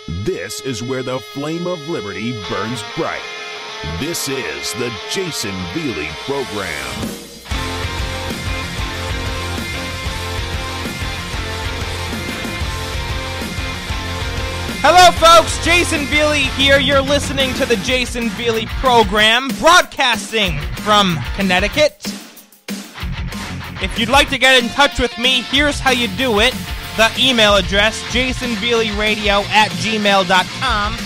This is where the flame of liberty burns bright. This is the Jason Veely Program. Hello, folks. Jason Veely here. You're listening to the Jason Veely Program, broadcasting from Connecticut. If you'd like to get in touch with me, here's how you do it. The email address, jasonveelyradio@gmail.com.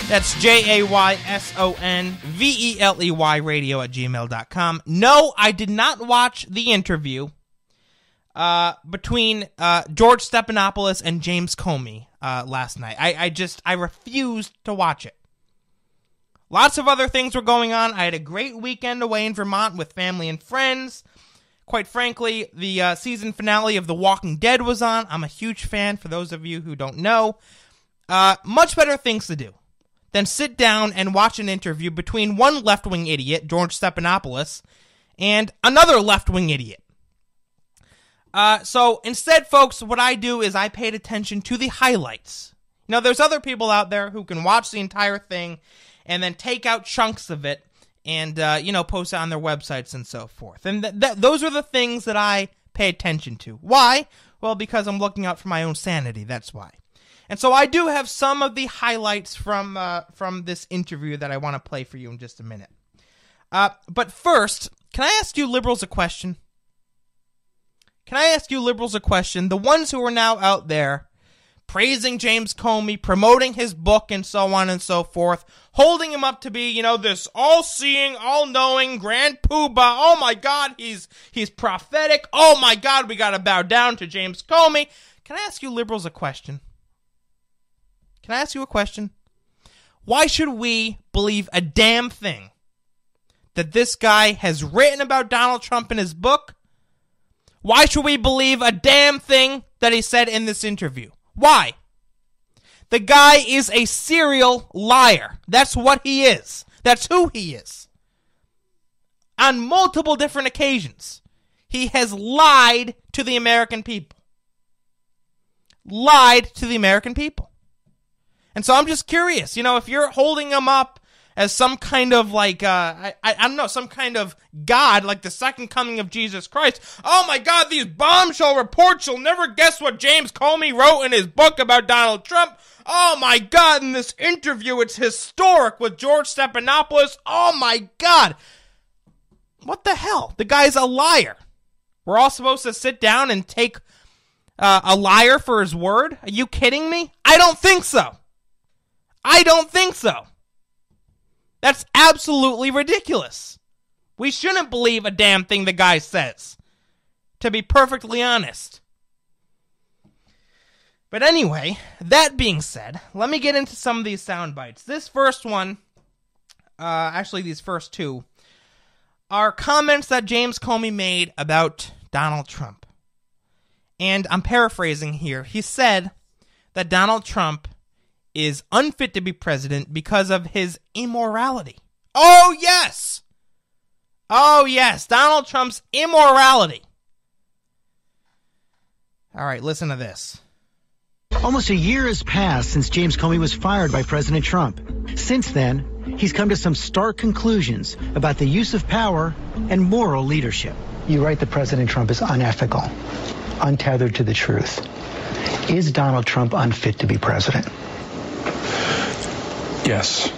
That's JAYSONVELEY radio@gmail.com. No, I did not watch the interview between George Stephanopoulos and James Comey last night. I refused to watch it. Lots of other things were going on. I had a great weekend away in Vermont with family and friends. Quite frankly, the season finale of The Walking Dead was on. I'm a huge fan, for those of you who don't know. Much better things to do than sit down and watch an interview between one left-wing idiot, George Stephanopoulos, and another left-wing idiot. So instead, folks, what I do is I paid attention to the highlights. You know, there's other people out there who can watch the entire thing and then take out chunks of it and, post it on their websites and so forth. And those are the things that I pay attention to. Why? Well, because I'm looking out for my own sanity, that's why. And so I do have some of the highlights from this interview that I want to play for you in just a minute. But first, can I ask you liberals a question? Can I ask you liberals a question? The ones who are now out there praising James Comey, promoting his book, and so on and so forth, holding him up to be, this all-seeing, all-knowing, grand poobah. Oh my God, he's prophetic. Oh my God, we gotta bow down to James Comey. Can I ask you liberals a question? Can I ask you a question? Why should we believe a damn thing that this guy has written about Donald Trump in his book? Why should we believe a damn thing that he said in this interview? Why? The guy is a serial liar. That's what he is. That's who he is. On multiple different occasions, he has lied to the American people. Lied to the American people. And so I'm just curious, if you're holding him up as some kind of I don't know, some kind of God, like the second coming of Jesus Christ. Oh my God, these bombshell reports, you'll never guess what James Comey wrote in his book about Donald Trump. Oh my God, in this interview, it's historic with George Stephanopoulos. Oh my God. What the hell? The guy's a liar. We're all supposed to sit down and take a liar for his word? Are you kidding me? I don't think so. I don't think so. That's absolutely ridiculous. We shouldn't believe a damn thing the guy says, to be perfectly honest. But anyway, that being said, let me get into some of these sound bites. This first one, actually these first two, are comments that James Comey made about Donald Trump. And I'm paraphrasing here. He said that Donald Trump is unfit to be president because of his immorality. Oh, yes! Oh, yes, Donald Trump's immorality. All right, listen to this. Almost a year has passed since James Comey was fired by President Trump. Since then, he's come to some stark conclusions about the use of power and moral leadership. You write that President Trump is unethical, untethered to the truth. Is Donald Trump unfit to be president? Yes,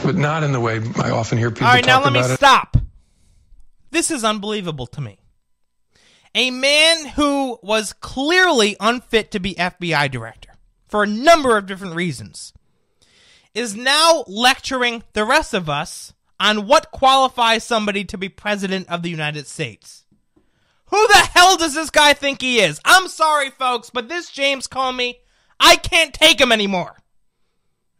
but not in the way I often hear people talk about it. All right, now let me stop. This is unbelievable to me. A man who was clearly unfit to be FBI director for a number of different reasons is now lecturing the rest of us on what qualifies somebody to be president of the United States. Who the hell does this guy think he is? I'm sorry, folks, but this James Comey, I can't take him anymore.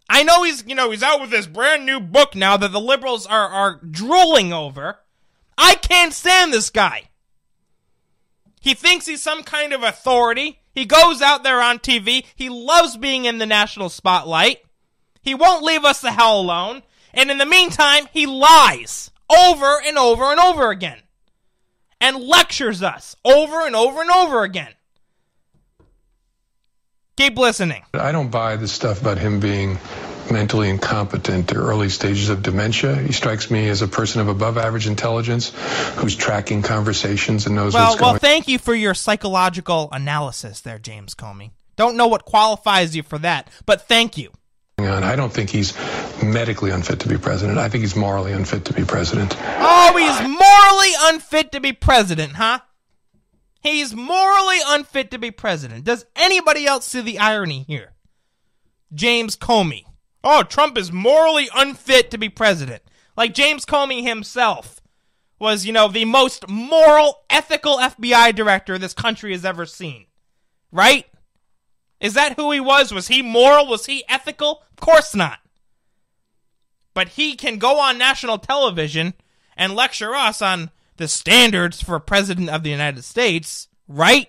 I know he's out with this brand new book now that the liberals are drooling over. I can't stand this guy. He thinks he's some kind of authority. He goes out there on TV. He loves being in the national spotlight. He won't leave us the hell alone. And in the meantime, he lies over and over and over again. And lectures us over and over and over again. Keep listening. I don't buy the stuff about him being mentally incompetent or early stages of dementia. He strikes me as a person of above average intelligence who's tracking conversations and knows what's going on. Well, thank you for your psychological analysis there, James Comey. Don't know what qualifies you for that, but thank you. I don't think he's medically unfit to be president. I think he's morally unfit to be president. Oh, he's morally unfit to be president, huh? He's morally unfit to be president. Does anybody else see the irony here? James Comey. Oh, Trump is morally unfit to be president. Like James Comey himself was, the most moral, ethical FBI director this country has ever seen. Right? Is that who he was? Was he moral? Was he ethical? Of course not. But he can go on national television and lecture us on the standards for a president of the United States, right?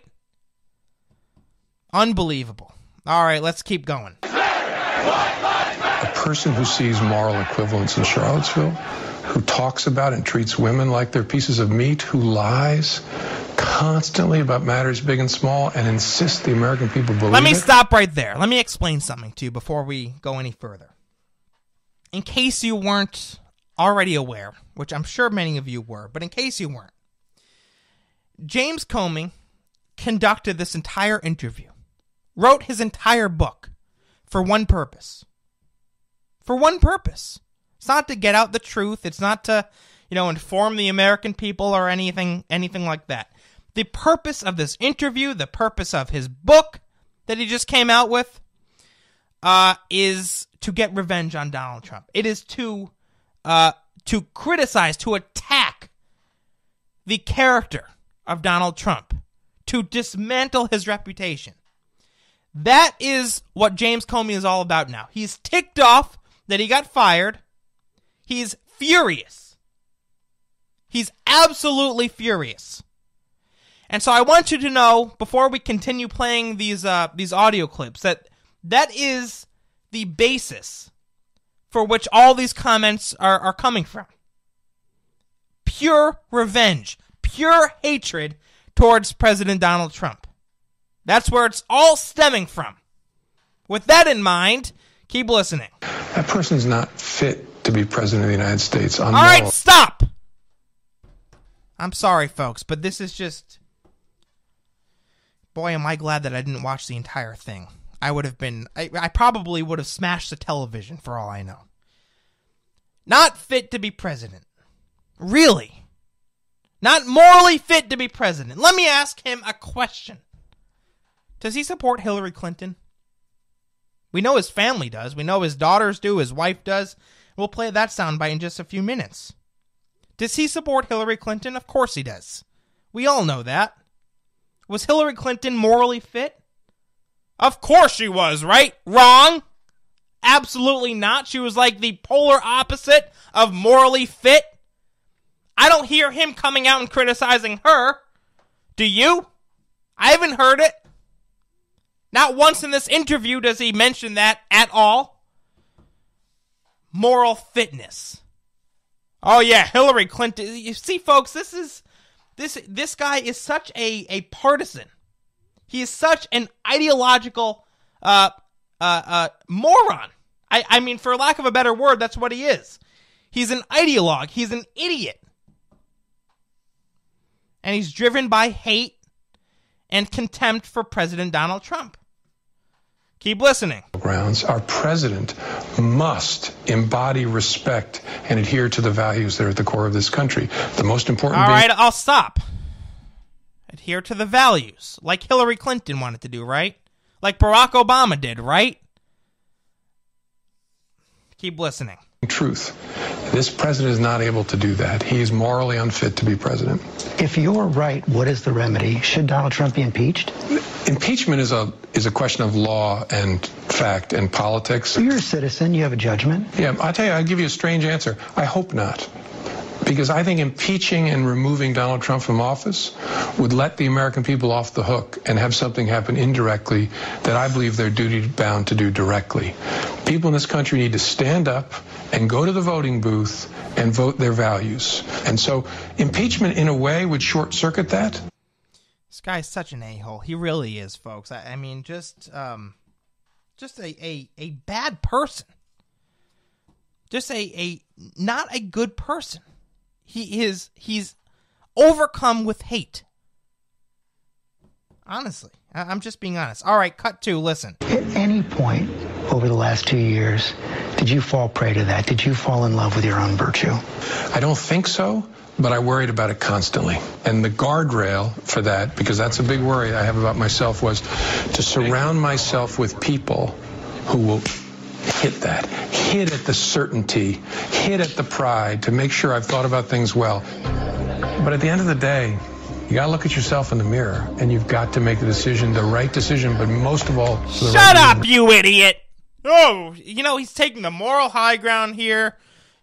Unbelievable. All right, let's keep going. A person who sees moral equivalence in Charlottesville, who talks about and treats women like they're pieces of meat, who lies constantly about matters big and small and insists the American people believe it. Let me stop right there. Let me explain something to you before we go any further. In case you weren't already aware, which I'm sure many of you were, but in case you weren't, James Comey conducted this entire interview, wrote his entire book for one purpose. For one purpose. It's not to get out the truth. It's not to, inform the American people or anything like that. The purpose of this interview, the purpose of his book that he just came out with, is to get revenge on Donald Trump. It is to criticize, to attack the character of Donald Trump, to dismantle his reputation. That is what James Comey is all about now. He's ticked off that he got fired. He's furious. He's absolutely furious. And so I want you to know, before we continue playing these audio clips, that is the basis for which all these comments are coming from. Pure revenge, pure hatred towards President Donald Trump. That's where it's all stemming from. With that in mind, keep listening. That person's not fit to be president of the United States. All right, stop! I'm sorry, folks, but this is just... Boy, am I glad that I didn't watch the entire thing. I probably would have smashed the television for all I know. Not fit to be president. Really? Not morally fit to be president. Let me ask him a question. Does he support Hillary Clinton? We know his family does. We know his daughters do. His wife does. We'll play that soundbite in just a few minutes. Does he support Hillary Clinton? Of course he does. We all know that. Was Hillary Clinton morally fit? Of course she was, right? Wrong. Absolutely not. She was like the polar opposite of morally fit. I don't hear him coming out and criticizing her. Do you? I haven't heard it. Not once in this interview does he mention that at all. Moral fitness. Oh yeah, Hillary Clinton. You see, folks, this guy is such a partisan. He is such an ideological moron. I mean, for lack of a better word, that's what he is. He's an ideologue. He's an idiot. And he's driven by hate and contempt for President Donald Trump. Keep listening. Our president must embody respect and adhere to the values that are at the core of this country. The most important... All right, I'll stop. Adhere to the values, like Hillary Clinton wanted to do, right? Like Barack Obama did, right? Keep listening. Truth. This president is not able to do that. He is morally unfit to be president. If you're right, what is the remedy? Should Donald Trump be impeached? Impeachment is a question of law and fact and politics. So you're a citizen. You have a judgment. Yeah, I'll tell you, I'll give you a strange answer. I hope not. Because I think impeaching and removing Donald Trump from office would let the American people off the hook and have something happen indirectly that I believe they're duty-bound to do directly. People in this country need to stand up and go to the voting booth and vote their values. And so impeachment, in a way, would short-circuit that. This guy's such an a-hole. He really is, folks. I mean, just a bad person. Just a not a good person. He's overcome with hate. Honestly, I'm just being honest. All right, cut to, listen. At any point over the last 2 years, did you fall prey to that? Did you fall in love with your own virtue? I don't think so, but I worried about it constantly. And the guardrail for that, because that's a big worry I have about myself, was to surround myself with people who will hit at the certainty, hit at the pride, to make sure I've thought about things well. But at the end of the day, you got to look at yourself in the mirror, and you've got to make the decision, the right decision, but most of all... Shut up, you idiot! Oh, he's taking the moral high ground here.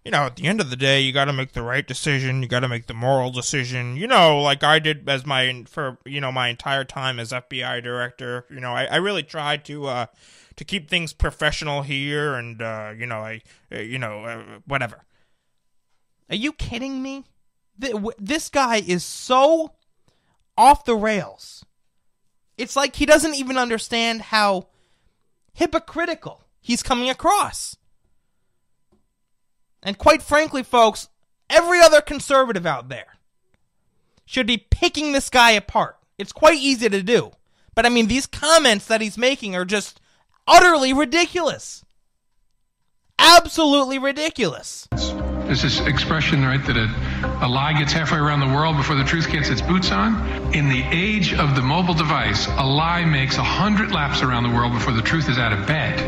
At the end of the day, you got to make the right decision. You got to make the moral decision. Like I did as my entire time as FBI director. I really tried to keep things professional here, and whatever. Are you kidding me? This guy is so off the rails. It's like he doesn't even understand how hypocritical he's coming across. And quite frankly, folks, every other conservative out there should be picking this guy apart. It's quite easy to do. But I mean, these comments that he's making are just utterly ridiculous. Absolutely ridiculous. There's this expression, right, that a lie gets halfway around the world before the truth gets its boots on. In the age of the mobile device, a lie makes 100 laps around the world before the truth is out of bed.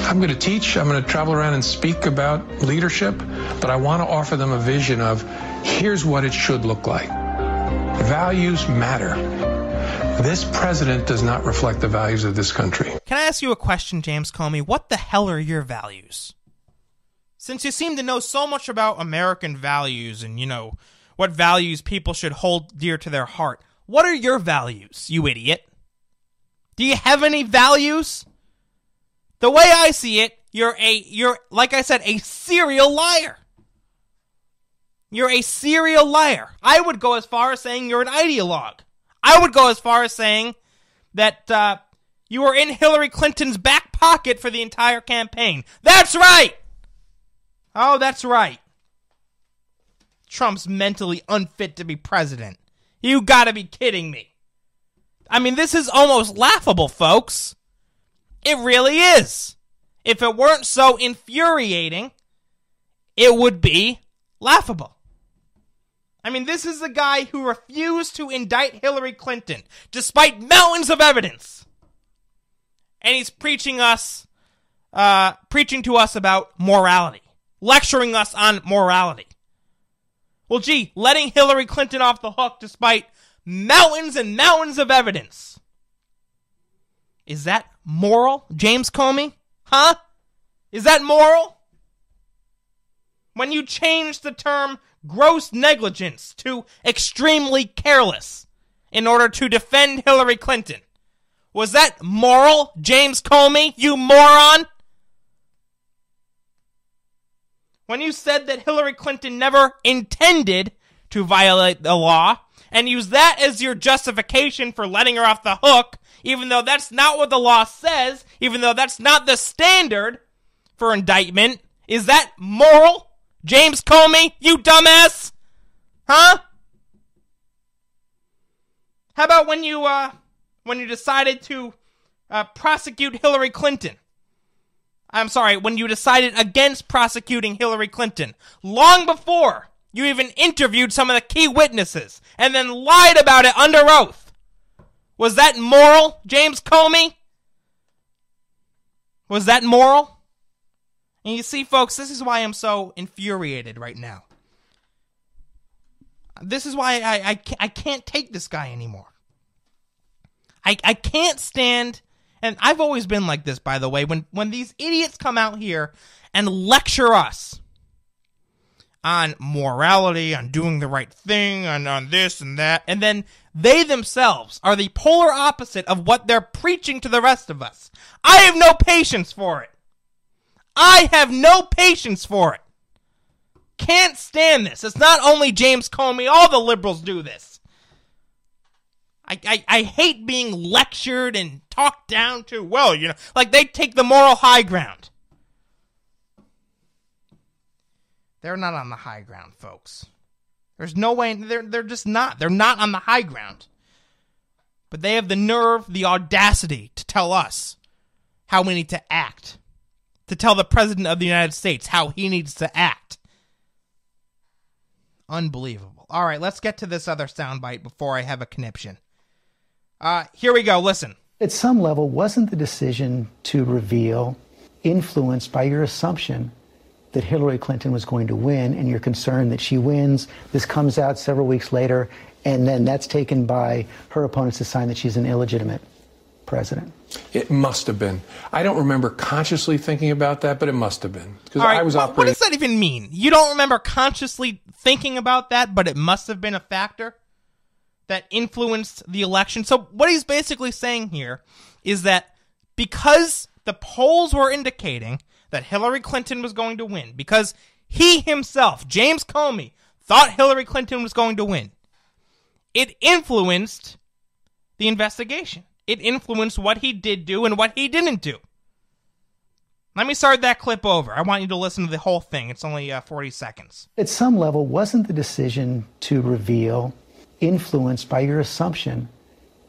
I'm going to teach, I'm going to travel around and speak about leadership, but I want to offer them a vision of here's what it should look like. Values matter. This president does not reflect the values of this country. Can I ask you a question, James Comey? What the hell are your values? Since you seem to know so much about American values and, what values people should hold dear to their heart, what are your values, you idiot? Do you have any values? The way I see it, you're like I said, a serial liar. You're a serial liar. I would go as far as saying you're an ideologue. I would go as far as saying that you were in Hillary Clinton's back pocket for the entire campaign. That's right! Oh, that's right. Trump's mentally unfit to be president. You gotta be kidding me. I mean, this is almost laughable, folks. It really is. If it weren't so infuriating, it would be laughable. I mean, this is the guy who refused to indict Hillary Clinton, despite mountains of evidence. And he's preaching to us about morality. Lecturing us on morality. Well, gee, letting Hillary Clinton off the hook despite mountains and mountains of evidence. Is that moral, James Comey? Huh? Is that moral? When you change the term gross negligence to extremely careless in order to defend Hillary Clinton, was that moral, James Comey, you moron? When you said that Hillary Clinton never intended to violate the law, and used that as your justification for letting her off the hook, even though that's not what the law says, even though that's not the standard for indictment, is that moral, James Comey, you dumbass? Huh? How about when you decided to prosecute Hillary Clinton? I'm sorry, when you decided against prosecuting Hillary Clinton, long before you even interviewed some of the key witnesses, and then lied about it under oath. Was that moral, James Comey? Was that moral? And you see, folks, this is why I'm so infuriated right now. This is why I can't take this guy anymore. I can't stand... And I've always been like this, by the way, when these idiots come out here and lecture us on morality, on doing the right thing, on this and that, and then they themselves are the polar opposite of what they're preaching to the rest of us. I have no patience for it. I have no patience for it. Can't stand this. It's not only James Comey, all the liberals do this. I hate being lectured and talked down to. Well, like they take the moral high ground. They're not on the high ground, folks. There's no way. They're just not. They're not on the high ground. But they have the nerve, the audacity to tell us how we need to act. To tell the President of the United States how he needs to act. Unbelievable. All right, let's get to this other soundbite before I have a conniption. Here we go. Listen. At some level, wasn't the decision to reveal influenced by your assumption that Hillary Clinton was going to win and you're concerned that she wins? This comes out several weeks later, and then that's taken by her opponents to sign that she's an illegitimate president. It must have been. I don't remember consciously thinking about that, but it must have been. Because right, I was operating. What does that even mean? You don't remember consciously thinking about that, but it must have been a factor that influenced the election? So what he's basically saying here is that because the polls were indicating that Hillary Clinton was going to win, because he himself, James Comey, thought Hillary Clinton was going to win, it influenced the investigation. It influenced what he did do and what he didn't do. Let me start that clip over. I want you to listen to the whole thing. It's only 40 seconds. At some level, wasn't the decision to reveal influenced by your assumption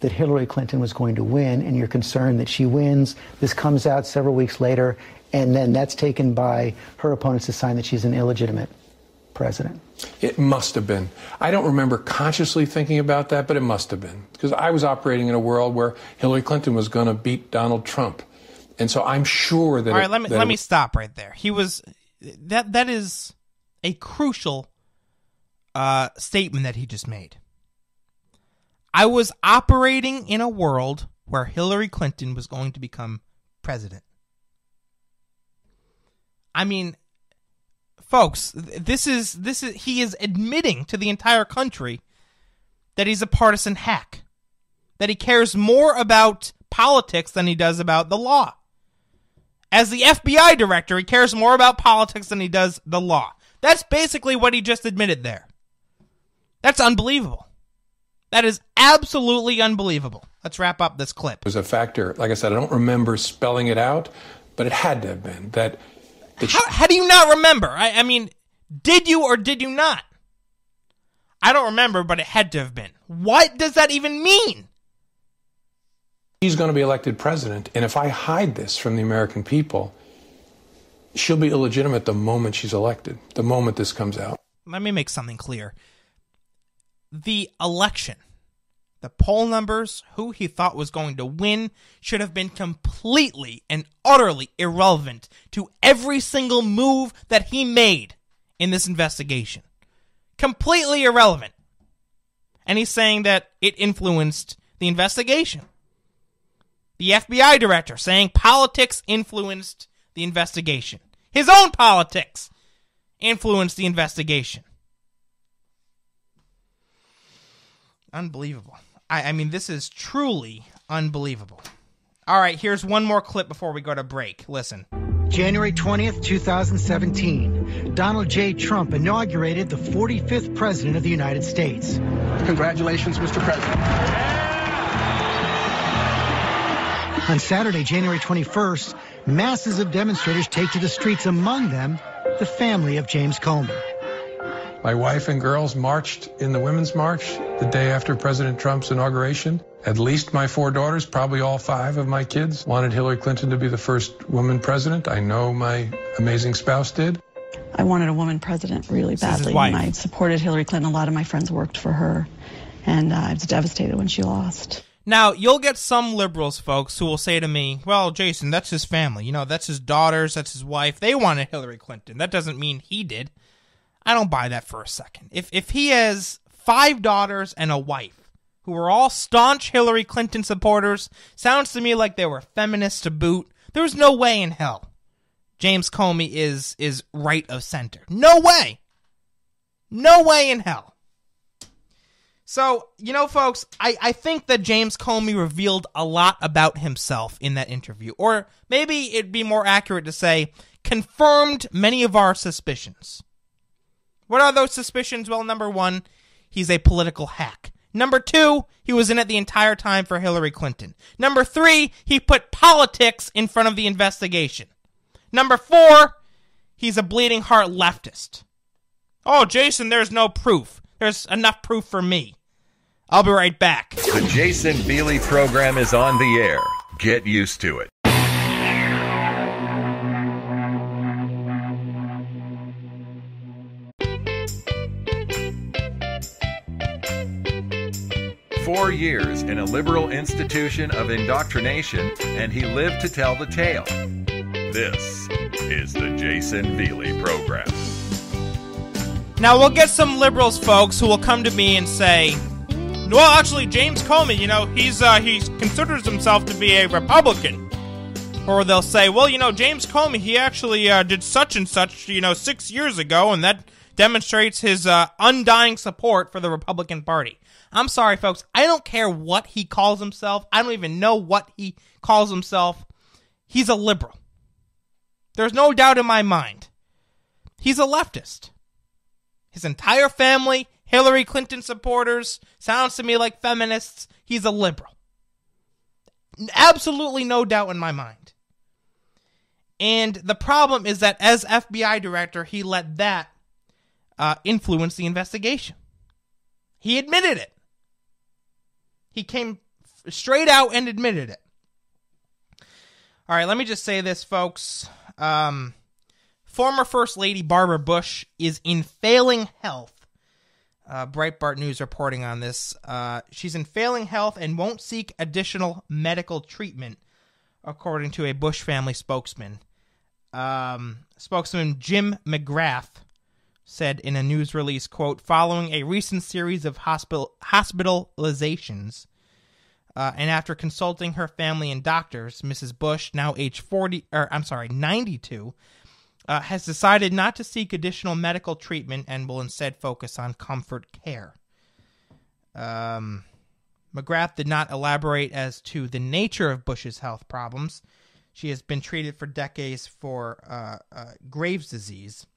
that Hillary Clinton was going to win and you're concerned that she wins? This comes out several weeks later, and then that's taken by her opponents to sign that she's an illegitimate president. It must have been. I don't remember consciously thinking about that, but it must have been. Because I was operating in a world where Hillary Clinton was going to beat Donald Trump. And so I'm sure that... All right, let me stop right there. That is a crucial statement that he just made. I was operating in a world where Hillary Clinton was going to become president. I mean, folks, this is he is admitting to the entire country that he's a partisan hack, that he cares more about politics than he does about the law. As the FBI director, he cares more about politics than he does the law. That's basically what he just admitted there. That's unbelievable. That is absolutely unbelievable. Let's wrap up this clip. It was a factor. Like I said, I don't remember spelling it out, but it had to have been. How do you not remember? I mean, did you or did you not? I don't remember, but it had to have been. What does that even mean? She's going to be elected president, and if I hide this from the American people, she'll be illegitimate the moment she's elected, the moment this comes out. Let me make something clear. The election, the poll numbers, who he thought was going to win, should have been completely and utterly irrelevant to every single move that he made in this investigation. Completely irrelevant. And he's saying that it influenced the investigation. The FBI director saying politics influenced the investigation. His own politics influenced the investigation. Unbelievable. I mean, this is truly unbelievable. All right, here's one more clip before we go to break. Listen. January 20th, 2017, Donald J. Trump inaugurated the 45th President of the United States. Congratulations, Mr. President. On Saturday, January 21st, masses of demonstrators take to the streets, among them the family of James Comey. My wife and girls marched in the Women's March the day after President Trump's inauguration. At least my 4 daughters, probably all 5 of my kids, wanted Hillary Clinton to be the first woman president. I know my amazing spouse did. I wanted a woman president really badly, and I supported Hillary Clinton. A lot of my friends worked for her, and I was devastated when she lost. Now, you'll get some liberals, folks, who will say to me, well, Jason, that's his family. That's his daughters, that's his wife. They wanted Hillary Clinton. That doesn't mean he did. I don't buy that for a second. If he has 5 daughters and a wife who were all staunch Hillary Clinton supporters, sounds to me like they were feminists to boot, there's no way in hell James Comey is right of center. No way. No way in hell. So, folks, I think that James Comey revealed a lot about himself in that interview. Or maybe it'd be more accurate to say, confirmed many of our suspicions. What are those suspicions? Well, number one, he's a political hack. Number 2, he was in it the entire time for Hillary Clinton. Number 3, he put politics in front of the investigation. Number 4, he's a bleeding heart leftist. Oh, Jason, there's no proof. There's enough proof for me. I'll be right back. The Jason Veely program is on the air. Get used to it. "4 years in a liberal institution of indoctrination, and he lived to tell the tale." This is the Jason Veely program. Now, we'll get some liberals, folks, who will come to me and say, well, actually, James Comey, he considers himself to be a Republican. Or they'll say, well, James Comey, he actually did such and such, 6 years ago, and that demonstrates his undying support for the Republican Party. I'm sorry, folks. I don't care what he calls himself. I don't even know what he calls himself. He's a liberal. There's no doubt in my mind. He's a leftist. His entire family, Hillary Clinton supporters, sounds to me like feminists. He's a liberal. Absolutely no doubt in my mind. And the problem is that as FBI director, he let that influence the investigation. He admitted it. He came straight out and admitted it. All right, let me just say this, folks. Former First Lady Barbara Bush is in failing health. Breitbart News reporting on this. She's in failing health and won't seek additional medical treatment, according to a Bush family spokesman. Spokesman Jim McGrath said in a news release, quote, "Following a recent series of hospitalizations, and after consulting her family and doctors, Mrs. Bush, now age 92, has decided not to seek additional medical treatment and will instead focus on comfort care." McGrath did not elaborate as to the nature of Bush's health problems. She has been treated for decades for Graves' disease,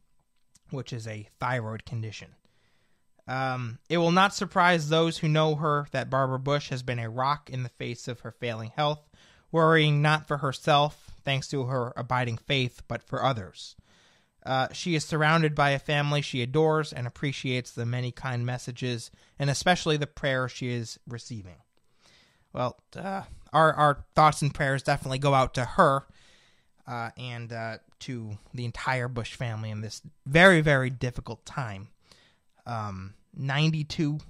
which is a thyroid condition. It will not surprise those who know her that Barbara Bush has been a rock in the face of her failing health, worrying not for herself, thanks to her abiding faith, but for others. She is surrounded by a family she adores and appreciates the many kind messages, and especially the prayers she is receiving. Well, our thoughts and prayers definitely go out to her and to the entire Bush family in this very, very difficult time. 92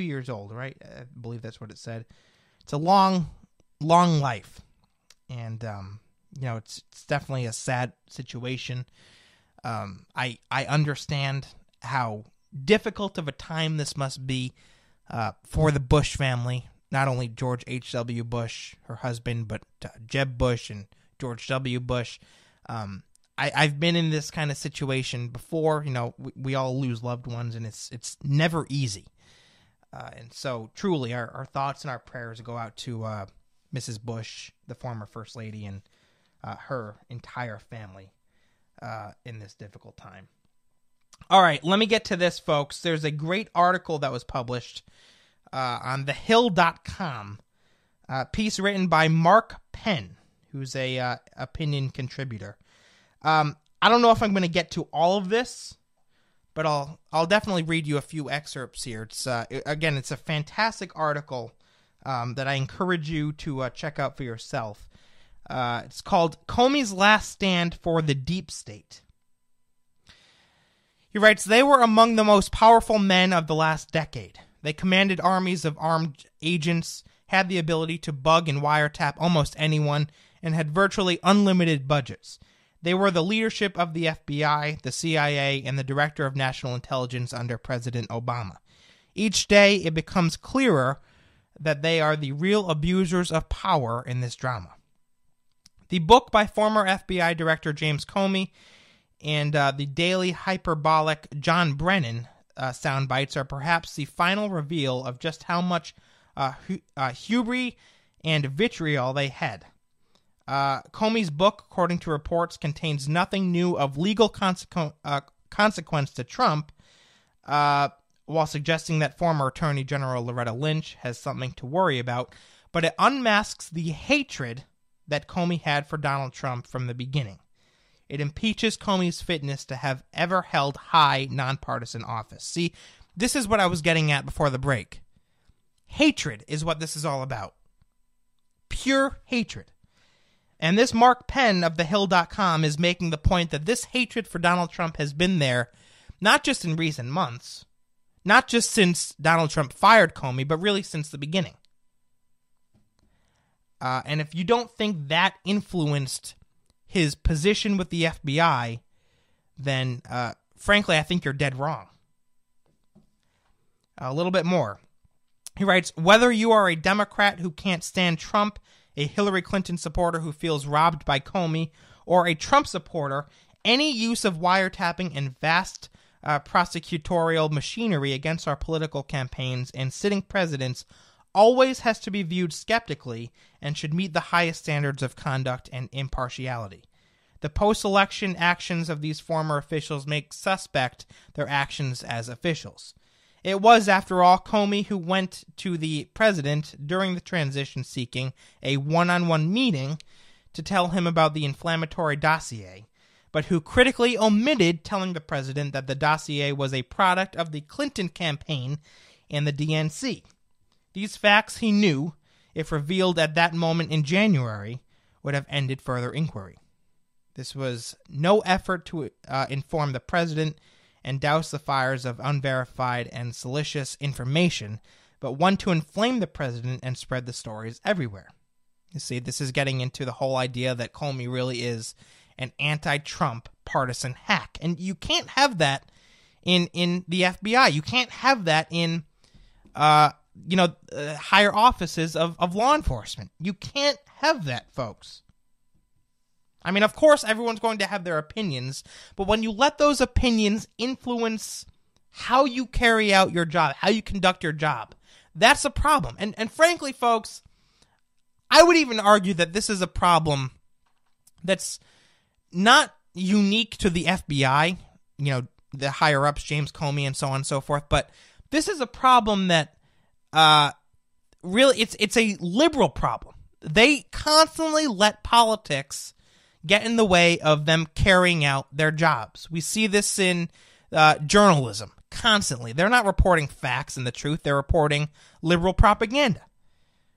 years old, right? I believe that's what it said. It's a long life. And, it's definitely a sad situation. I understand how difficult of a time this must be for the Bush family. Not only George H.W. Bush, her husband, but Jeb Bush and George W. Bush. I've been in this kind of situation before. We all lose loved ones, and it's never easy. And so, truly, our thoughts and our prayers go out to Mrs. Bush, the former First Lady, and her entire family in this difficult time. All right, let me get to this, folks. There's a great article that was published on thehill.com, piece written by Mark Penn, who's a opinion contributor. I don't know if I'm going to get to all of this, but I'll definitely read you a few excerpts here. It's it's a fantastic article that I encourage you to check out for yourself. It's called Comey's Last Stand for the Deep State. He writes, "They were among the most powerful men of the last decade. They commanded armies of armed agents, had the ability to bug and wiretap almost anyone, and had virtually unlimited budgets. They were the leadership of the FBI, the CIA, and the Director of National Intelligence under President Obama. Each day, it becomes clearer that they are the real abusers of power in this drama." The book by former FBI Director James Comey and the daily hyperbolic John Brennan sound bites are perhaps the final reveal of just how much hubris and vitriol they had. Comey's book, according to reports, contains nothing new of legal consequence to Trump, while suggesting that former Attorney General Loretta Lynch has something to worry about, but it unmasks the hatred that Comey had for Donald Trump from the beginning. It impeaches Comey's fitness to have ever held high, nonpartisan office. See, this is what I was getting at before the break. Hatred is what this is all about. Pure hatred. And this Mark Penn of TheHill.com is making the point that this hatred for Donald Trump has been there not just in recent months, not just since Donald Trump fired Comey, but really since the beginning. And if you don't think that influenced his position with the FBI, then frankly, I think you're dead wrong. A little bit more. He writes, whether you are a Democrat who can't stand Trump, a Hillary Clinton supporter who feels robbed by Comey, or a Trump supporter, any use of wiretapping and vast prosecutorial machinery against our political campaigns and sitting presidents always has to be viewed skeptically and should meet the highest standards of conduct and impartiality. The post-election actions of these former officials make suspect their actions as officials. It was, after all, Comey who went to the president during the transition seeking a one-on-one meeting to tell him about the inflammatory dossier, but who critically omitted telling the president that the dossier was a product of the Clinton campaign and the DNC. These facts he knew, if revealed at that moment in January, would have ended further inquiry. This was no effort to inform the president and douse the fires of unverified and salacious information, but one to inflame the president and spread the stories everywhere. You see, this is getting into the whole idea that Comey really is an anti-Trump partisan hack. And you can't have that in the FBI. You can't have that in higher offices of law enforcement. You can't have that, folks. I mean, of course, everyone's going to have their opinions, but when you let those opinions influence how you carry out your job, how you conduct your job, that's a problem. And frankly, folks, I would even argue that this is a problem that's not unique to the FBI, the higher-ups, James Comey and so on and so forth, but this is a problem that really, it's a liberal problem. They constantly let politics get in the way of them carrying out their jobs. We see this in journalism constantly. They're not reporting facts and the truth. They're reporting liberal propaganda.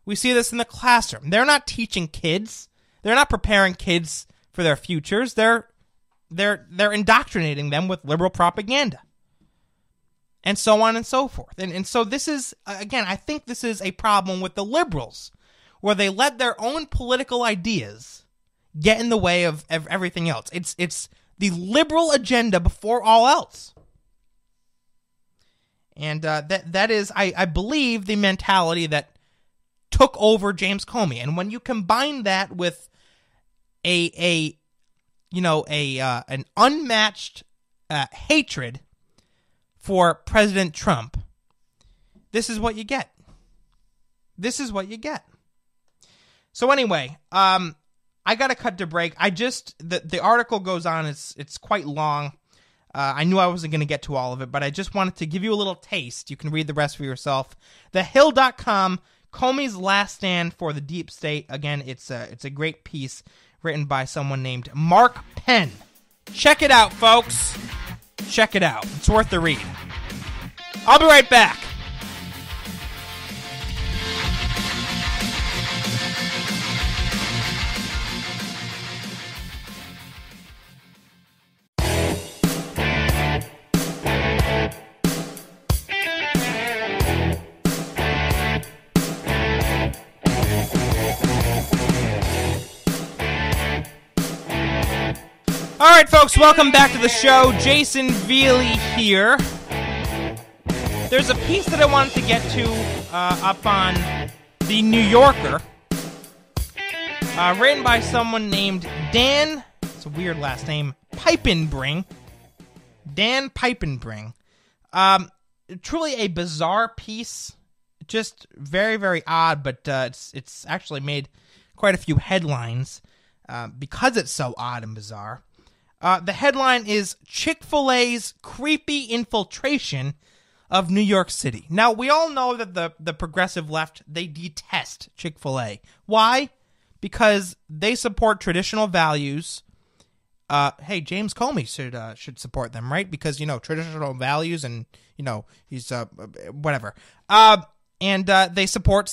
We see this in the classroom. They're not teaching kids. They're not preparing kids for their futures. They're indoctrinating them with liberal propaganda. And so on and so forth. And so this is, again, I think this is a problem with the liberals, where they let their own political ideas get in the way of everything else. It's the liberal agenda before all else. And that is, I believe, the mentality that took over James Comey. And when you combine that with an unmatched hatred for President Trump, this is what you get. This is what you get. So anyway, I got to cut to break. The article goes on. It's quite long. I knew I wasn't going to get to all of it, but I just wanted to give you a little taste. You can read the rest for yourself. TheHill.com, Comey's Last Stand for the Deep State. Again, it's a great piece written by someone named Mark Penn. Check it out, folks. Check it out. It's worth the read. I'll be right back. All right, folks, welcome back to the show. Jason Veely here. There's a piece that I wanted to get to up on The New Yorker, written by someone named Dan, it's a weird last name, Piepenbring. Dan Piepenbring. Truly a bizarre piece, just very, very odd, but it's actually made quite a few headlines because it's so odd and bizarre. The headline is Chick-fil-A's creepy infiltration of New York City. Now, we all know that the progressive left, they detest Chick-fil-A. Why? Because they support traditional values. Hey, James Comey should support them, right? Because, traditional values and, he's, whatever. And they support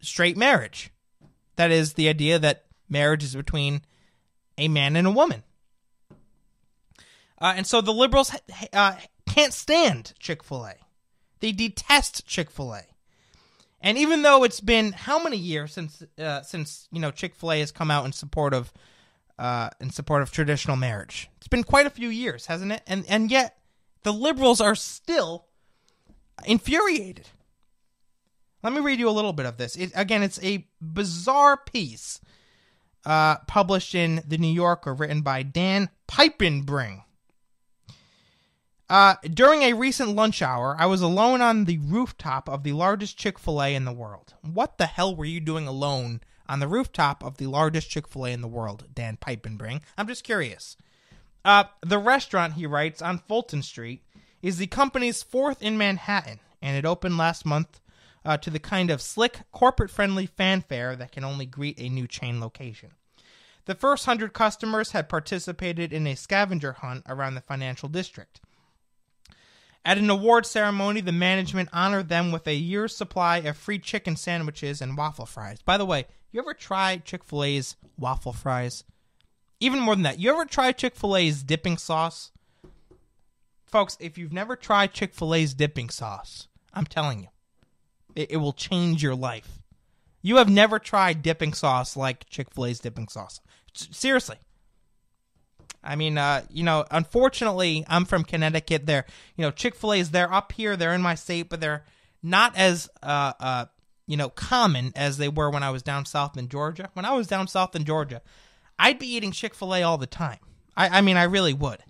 straight marriage. That is the idea that marriage is between a man and a woman. And so the liberals can't stand Chick-fil-A. They detest Chick-fil-A. And even though it's been how many years since Chick-fil-A has come out in support of traditional marriage? It's been quite a few years, hasn't it? And yet the liberals are still infuriated. Let me read you a little bit of this. It's a bizarre piece published in The New Yorker, written by Dan Piepenbring. During a recent lunch hour, I was alone on the rooftop of the largest Chick-fil-A in the world. What the hell were you doing alone on the rooftop of the largest Chick-fil-A in the world, Dan Piepenbring? I'm just curious. The restaurant, he writes, on Fulton Street is the company's fourth in Manhattan, and it opened last month to the kind of slick, corporate-friendly fanfare that can only greet a new chain location. The first 100 customers had participated in a scavenger hunt around the financial district. At an award ceremony, the management honored them with a year's supply of free chicken sandwiches and waffle fries. By the way, you ever try Chick-fil-A's waffle fries? Even more than that, you ever try Chick-fil-A's dipping sauce? Folks, if you've never tried Chick-fil-A's dipping sauce, I'm telling you, it will change your life. You have never tried dipping sauce like Chick-fil-A's dipping sauce. Seriously. I mean, unfortunately, I'm from Connecticut. Chick-fil-A's, they're up here, they're in my state, but they're not as, common as they were when I was down south in Georgia. When I was down south in Georgia, I'd be eating Chick-fil-A all the time. I really would.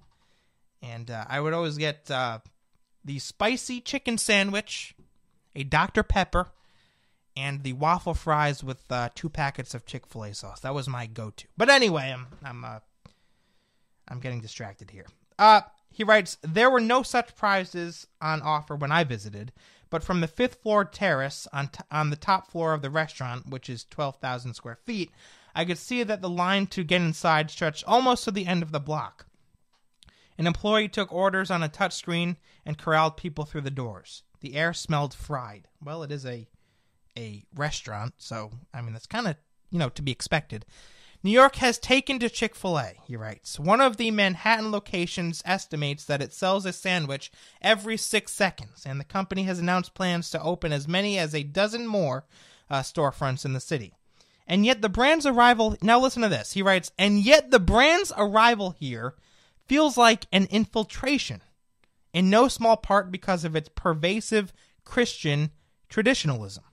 And I would always get the spicy chicken sandwich, a Dr. Pepper, and the waffle fries with 2 packets of Chick-fil-A sauce. That was my go-to. But anyway, I'm getting distracted here. He writes, there were no such prizes on offer when I visited, but from the 5th floor terrace on the top floor of the restaurant, which is 12,000 square feet, I could see that the line to get inside stretched almost to the end of the block. An employee took orders on a touchscreen and corralled people through the doors. The air smelled fried. Well, it is a restaurant, so, that's kind of, to be expected. New York has taken to Chick-fil-A, he writes. One of the Manhattan locations estimates that it sells a sandwich every 6 seconds, and the company has announced plans to open as many as a dozen more storefronts in the city. And yet the brand's arrival, now listen to this, he writes, and yet the brand's arrival here feels like an infiltration, in no small part because of its pervasive Christian traditionalism.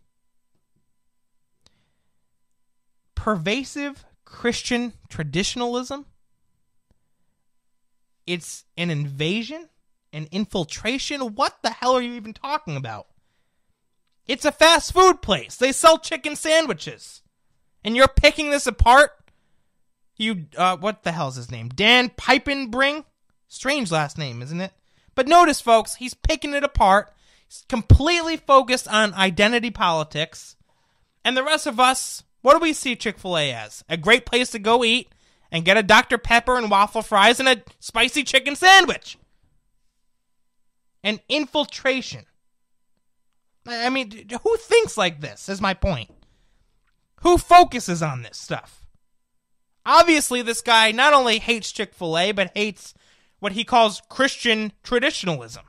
Pervasive Christian traditionalism? It's an invasion? An infiltration? What the hell are you even talking about? It's a fast food place. They sell chicken sandwiches. And you're picking this apart? What the hell's his name? Dan Piepenbring? Strange last name, isn't it? But notice, folks, he's picking it apart. He's completely focused on identity politics. And the rest of us, what do we see Chick-fil-A as? A great place to go eat and get a Dr. Pepper and waffle fries and a spicy chicken sandwich. An infiltration. Who thinks like this, is my point. Who focuses on this stuff? Obviously, this guy not only hates Chick-fil-A, but hates what he calls Christian traditionalism.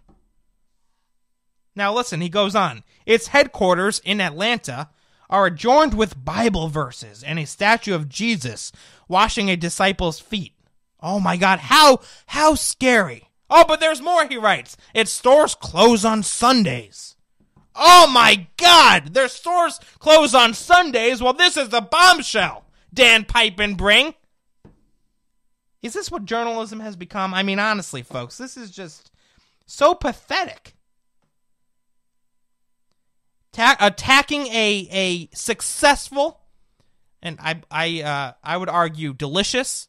Now listen, he goes on. Its headquarters in Atlanta are adorned with Bible verses and a statue of Jesus washing a disciple's feet. Oh my God, how scary. Oh, but there's more, he writes. Its stores close on Sundays. Oh my God, their stores close on Sundays? Well, this is the bombshell, Dan Piepenbring. Is this what journalism has become? Honestly, folks, this is just so pathetic. Attacking a successful, and I would argue delicious,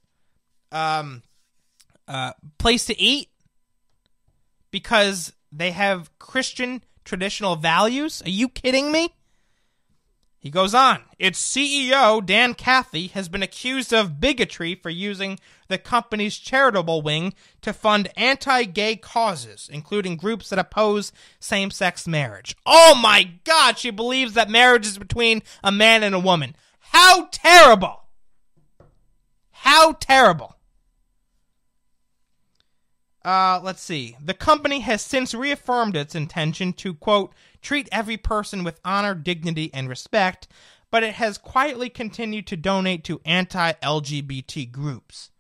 place to eat, because they have Christian traditional values? Are you kidding me? He goes on, its CEO, Dan Cathy, has been accused of bigotry for using the company's charitable wing to fund anti-gay causes, including groups that oppose same-sex marriage. Oh my God, she believes that marriage is between a man and a woman. How terrible! How terrible! Let's see. The company has since reaffirmed its intention to, quote, treat every person with honor, dignity, and respect, but it has quietly continued to donate to anti-LGBT groups.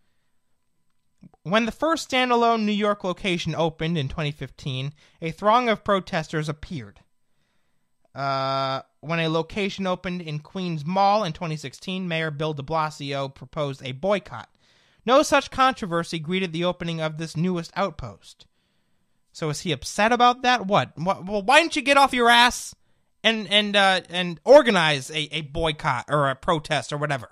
When the first standalone New York location opened in 2015, a throng of protesters appeared. When a location opened in Queens Mall in 2016, Mayor Bill de Blasio proposed a boycott. No such controversy greeted the opening of this newest outpost. So is he upset about that? What? Well, why didn't you get off your ass and organize a boycott or a protest or whatever?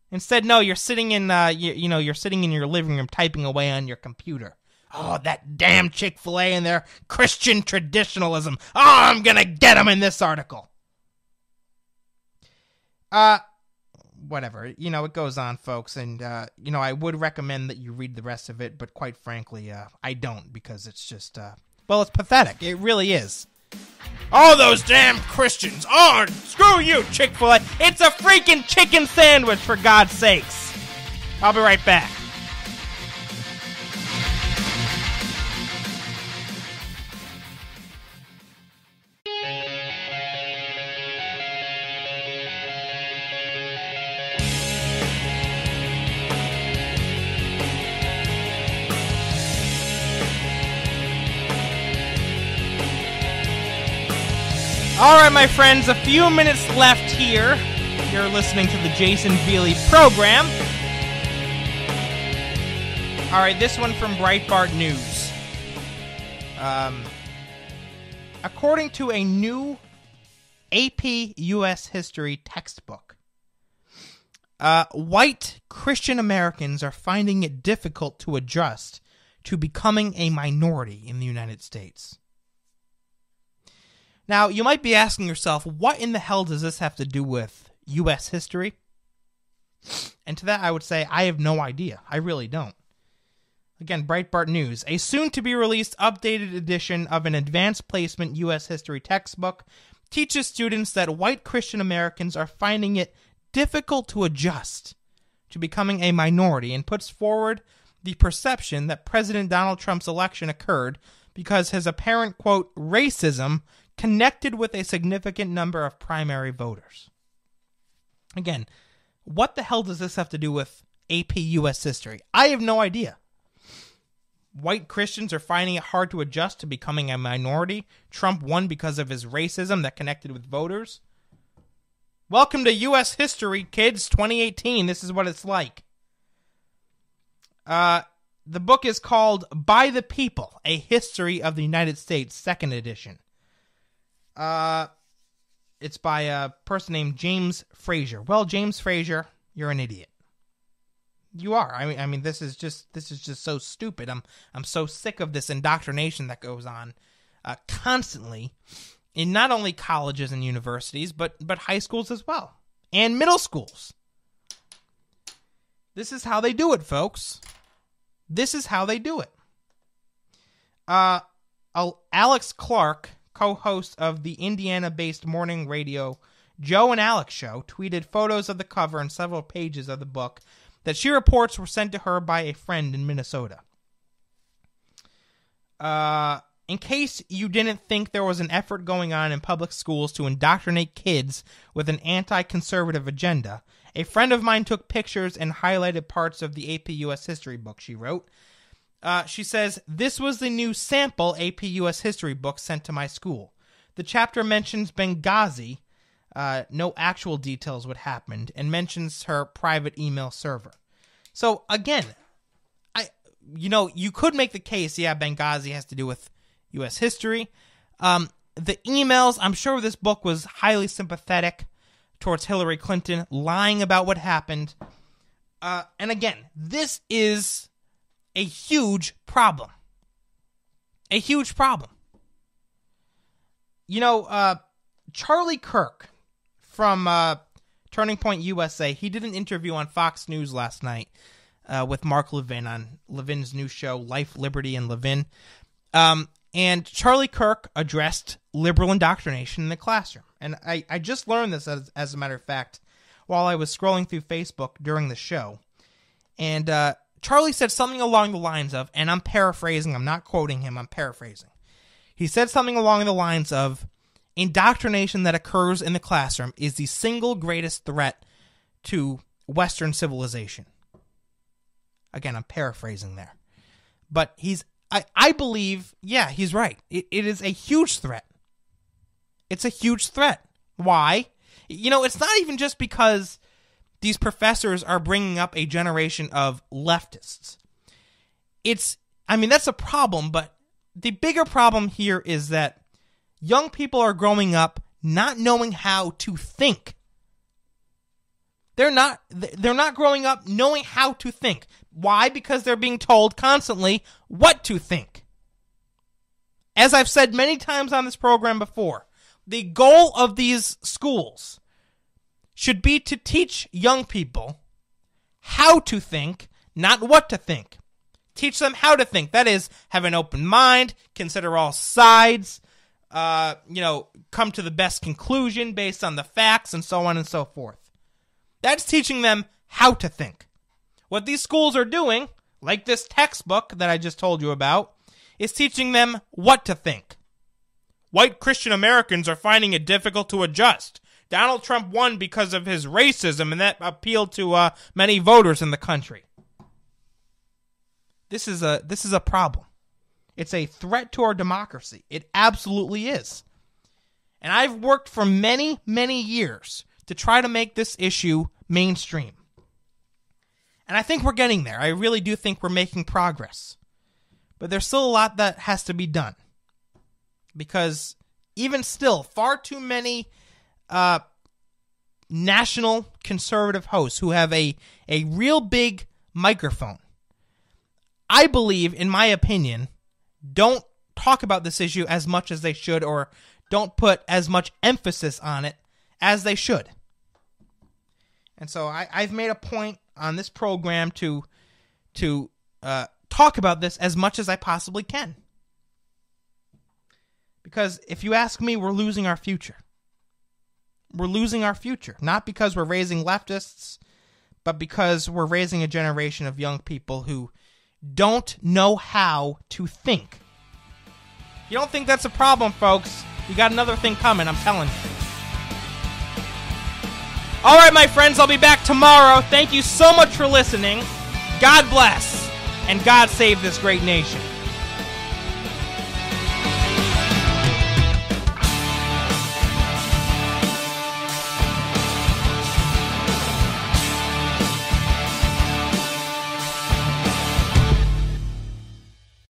Instead, no, you're sitting in you're sitting in your living room typing away on your computer. Oh, that damn Chick-fil-A and their Christian traditionalism. Oh, I'm gonna get them in this article. Whatever, it goes on, folks, and, I would recommend that you read the rest of it, but quite frankly, I don't, because it's just, it's pathetic. It really is. Oh, those damn Christians. Oh, screw you, Chick-fil-A. It's a freaking chicken sandwich, for God's sakes. I'll be right back. All right, my friends, a few minutes left here. You're listening to the Jason Veely program. All right, this one from Breitbart News. According to a new AP U.S. history textbook, white Christian Americans are finding it difficult to adjust to becoming a minority in the United States. Now, you might be asking yourself, what in the hell does this have to do with U.S. history? And to that, I would say, I have no idea. I really don't. Again, Breitbart News. A soon-to-be-released updated edition of an advanced placement U.S. history textbook teaches students that white Christian Americans are finding it difficult to adjust to becoming a minority and puts forward the perception that President Donald Trump's election occurred because his apparent, quote, racism connected with a significant number of primary voters. Again, what the hell does this have to do with AP U.S. history? I have no idea. White Christians are finding it hard to adjust to becoming a minority. Trump won because of his racism that connected with voters. Welcome to U.S. history, kids, 2018. This is what it's like. The book is called By the People, A History of the United States, 2nd edition. It's by a person named James Frazier. Well, James Frazier, you're an idiot. You are. I mean, this is just so stupid. I'm so sick of this indoctrination that goes on constantly in not only colleges and universities, but high schools as well, and middle schools. This is how they do it, folks. This is how they do it. Alex Clark, co-host of the Indiana-based morning radio Joe and Alex Show, tweeted photos of the cover and several pages of the book that she reports were sent to her by a friend in Minnesota. In case you didn't think there was an effort going on in public schools to indoctrinate kids with an anti-conservative agenda, a friend of mine took pictures and highlighted parts of the AP U.S. history book, she wrote. She says, this was the new sample AP U.S. history book sent to my school. The chapter mentions Benghazi, no actual details what happened, and mentions her private email server. So, again, you could make the case, yeah, Benghazi has to do with U.S. history. The emails, I'm sure this book was highly sympathetic towards Hillary Clinton, lying about what happened. And again, this is a huge problem. a huge problem. You know, Charlie Kirk from Turning Point USA, he did an interview on Fox News last night with Mark Levin on Levin's new show, Life, Liberty, and Levin. And Charlie Kirk addressed liberal indoctrination in the classroom. And I just learned this, as a matter of fact, while I was scrolling through Facebook during the show. And Charlie said something along the lines of, and I'm paraphrasing, I'm not quoting him, I'm paraphrasing. He said something along the lines of, indoctrination that occurs in the classroom is the single greatest threat to Western civilization. Again, I'm paraphrasing there. But I believe, yeah, he's right. It is a huge threat. It's a huge threat. Why? You know, it's not even just because these professors are bringing up a generation of leftists. That's a problem, but the bigger problem here is that young people are growing up not knowing how to think. They're not growing up knowing how to think. Why? Because they're being told constantly what to think. As I've said many times on this program before, the goal of these schools should be to teach young people how to think, not what to think. Teach them how to think. That is, have an open mind, consider all sides, come to the best conclusion based on the facts, and so on and so forth. That's teaching them how to think. What these schools are doing, like this textbook that I just told you about, is teaching them what to think. White Christian Americans are finding it difficult to adjust. Donald Trump won because of his racism, and that appealed to many voters in the country. This is a problem. It's a threat to our democracy. It absolutely is. And I've worked for many, many years to try to make this issue mainstream. And I think we're getting there. I really do think we're making progress. But there's still a lot that has to be done. Because even still, far too many national conservative hosts who have a real big microphone, I believe, in my opinion, don't talk about this issue as much as they should, or don't put as much emphasis on it as they should. And so I've made a point on this program to talk about this as much as I possibly can. Because if you ask me, we're losing our future. We're losing our future. Not because we're raising leftists, but because we're raising a generation of young people who don't know how to think. If you don't think that's a problem, folks, you got another thing coming, I'm telling you. All right, my friends, I'll be back tomorrow. Thank you so much for listening. God bless, and God save this great nation.